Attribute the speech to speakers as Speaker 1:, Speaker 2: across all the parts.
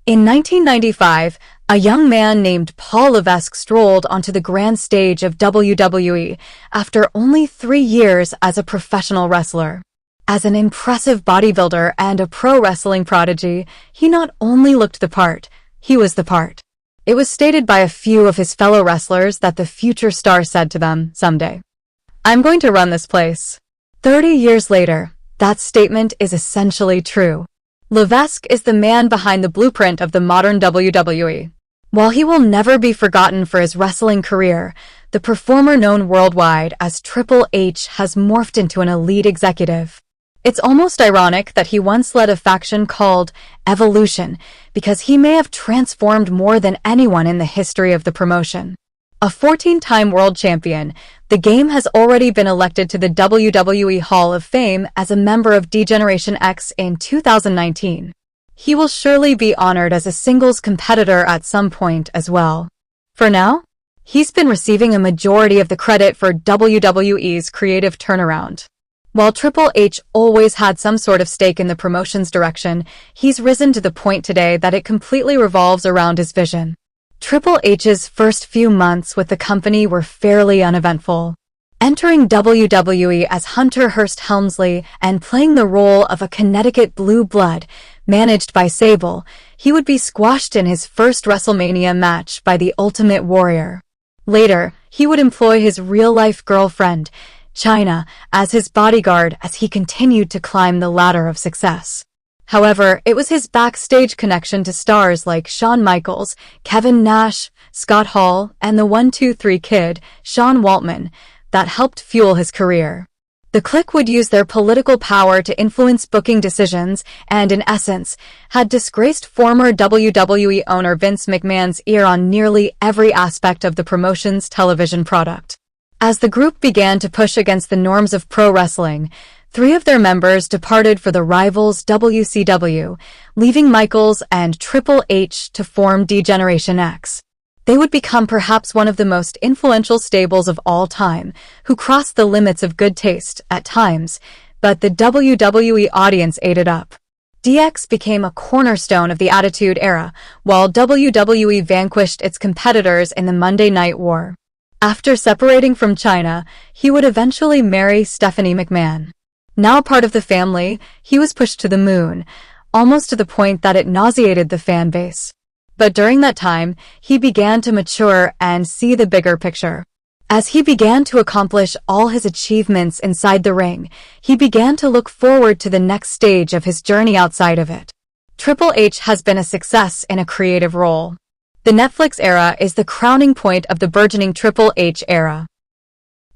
Speaker 1: In 1995, a young man named Paul Levesque strolled onto the grand stage of WWE after only 3 years as a professional wrestler. As an impressive bodybuilder and a pro wrestling prodigy, he not only looked the part, he was the part. It was stated by a few of his fellow wrestlers that the future star said to them, "Someday, I'm going to run this place." 30 years later, that statement is essentially true. Levesque is the man behind the blueprint of the modern WWE. While he will never be forgotten for his wrestling career, the performer known worldwide as Triple H has morphed into an elite executive. It's almost ironic that he once led a faction called Evolution because he may have transformed more than anyone in the history of the promotion. A 14-time world champion, the Game has already been elected to the WWE Hall of Fame as a member of D-Generation X in 2019. He will surely be honored as a singles competitor at some point as well. For now, he's been receiving a majority of the credit for WWE's creative turnaround. While Triple H always had some sort of stake in the promotion's direction, he's risen to the point today that it completely revolves around his vision. Triple H's first few months with the company were fairly uneventful. Entering WWE as Hunter Hearst Helmsley and playing the role of a Connecticut blue blood, managed by Sable, he would be squashed in his first WrestleMania match by the Ultimate Warrior. Later, he would employ his real-life girlfriend, Chyna, as his bodyguard as he continued to climb the ladder of success. However, it was his backstage connection to stars like Shawn Michaels, Kevin Nash, Scott Hall, and the 1-2-3 Kid, Sean Waltman, that helped fuel his career. The clique would use their political power to influence booking decisions and, in essence, had disgraced former WWE owner Vince McMahon's ear on nearly every aspect of the promotion's television product. As the group began to push against the norms of pro wrestling, 3 of their members departed for the rivals WCW, leaving Michaels and Triple H to form D-Generation X. They would become perhaps one of the most influential stables of all time, who crossed the limits of good taste at times, but the WWE audience ate it up. DX became a cornerstone of the Attitude Era, while WWE vanquished its competitors in the Monday Night War. After separating from Chyna, he would eventually marry Stephanie McMahon. Now part of the family, he was pushed to the moon, almost to the point that it nauseated the fan base. But during that time, he began to mature and see the bigger picture. As he began to accomplish all his achievements inside the ring, he began to look forward to the next stage of his journey outside of it. Triple H has been a success in a creative role. The Netflix era is the crowning point of the burgeoning Triple H era.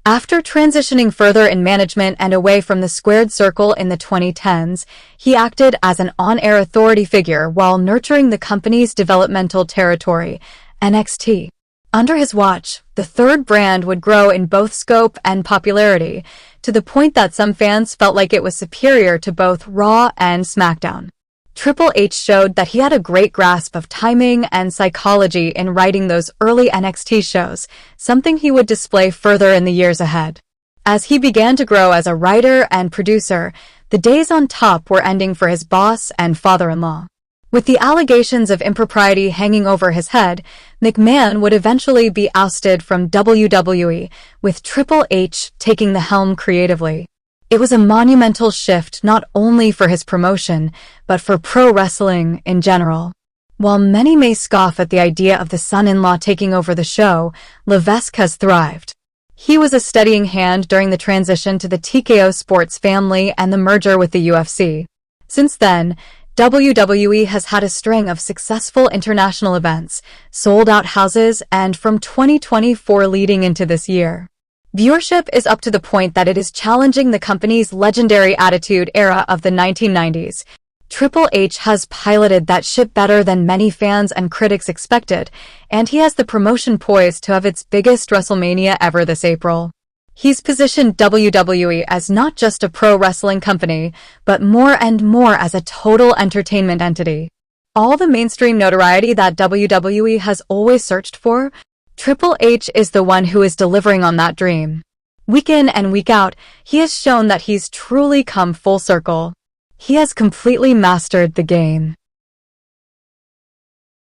Speaker 1: After transitioning further in management and away from the squared circle in the 2010s, he acted as an on-air authority figure while nurturing the company's developmental territory, NXT. Under his watch, the third brand would grow in both scope and popularity, to the point that some fans felt like it was superior to both Raw and SmackDown. Triple H showed that he had a great grasp of timing and psychology in writing those early NXT shows, something he would display further in the years ahead. As he began to grow as a writer and producer, the days on top were ending for his boss and father-in-law. With the allegations of impropriety hanging over his head, McMahon would eventually be ousted from WWE, with Triple H taking the helm creatively. It was a monumental shift not only for his promotion, but for pro wrestling in general. While many may scoff at the idea of the son-in-law taking over the show, Levesque has thrived. He was a steadying hand during the transition to the TKO Sports family and the merger with the UFC. Since then, WWE has had a string of successful international events, sold-out houses, and from 2024 leading into this year. Viewership is up to the point that it is challenging the company's legendary Attitude Era of the 1990s. Triple H has piloted that ship better than many fans and critics expected, and he has the promotion poised to have its biggest WrestleMania ever this April. He's positioned WWE as not just a pro wrestling company, but more and more as a total entertainment entity. All the mainstream notoriety that WWE has always searched for, Triple H is the one who is delivering on that dream. Week in and week out, he has shown that he's truly come full circle. He has completely mastered the game.